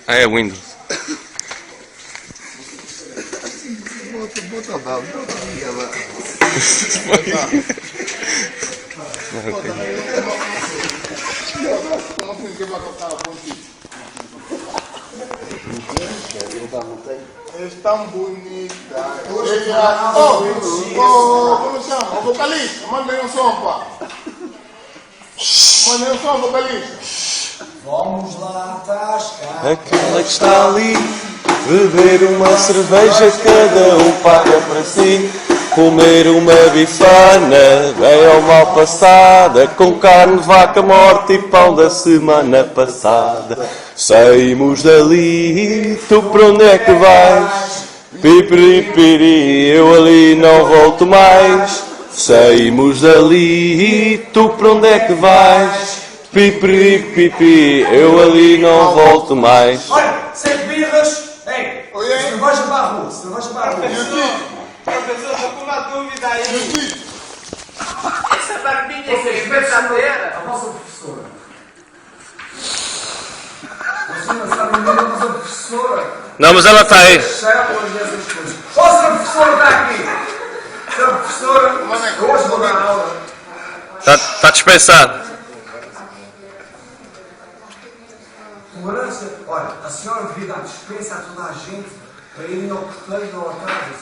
Ah, é Windows. Bota lá. É tão bonita. Como chama? O vocalista. Manda aí um som, pá. Manda aí um som, vocalista. Vamos lá, tascar. Aquela que está ali, beber uma cerveja, cada um paga para si. Comer uma bifana, bem ou mal passada, com carne de vaca morta e pão da semana passada. Saímos dali, tu para onde é que vais? Pipiripiri, eu ali não volto mais. Saímos dali, tu para onde é que vais? Pipiripipi, eu ali não volto mais. Olha, sem birras. Ei, cerveja para a rua, cerveja para a rua. Professor, estou com uma dúvida aí. Essa barbinha aqui é verdadeira? A nossa professora. Você não sabe nem a nossa professora. Não, mas ela está aí. Células dessas coisas. Nossa professora está aqui. A professora, hoje vou dar aula. Está dispensado. Tolerância. Olha, a senhora devia dar dispensa a toda a gente para irem ao porteiro da hortagem.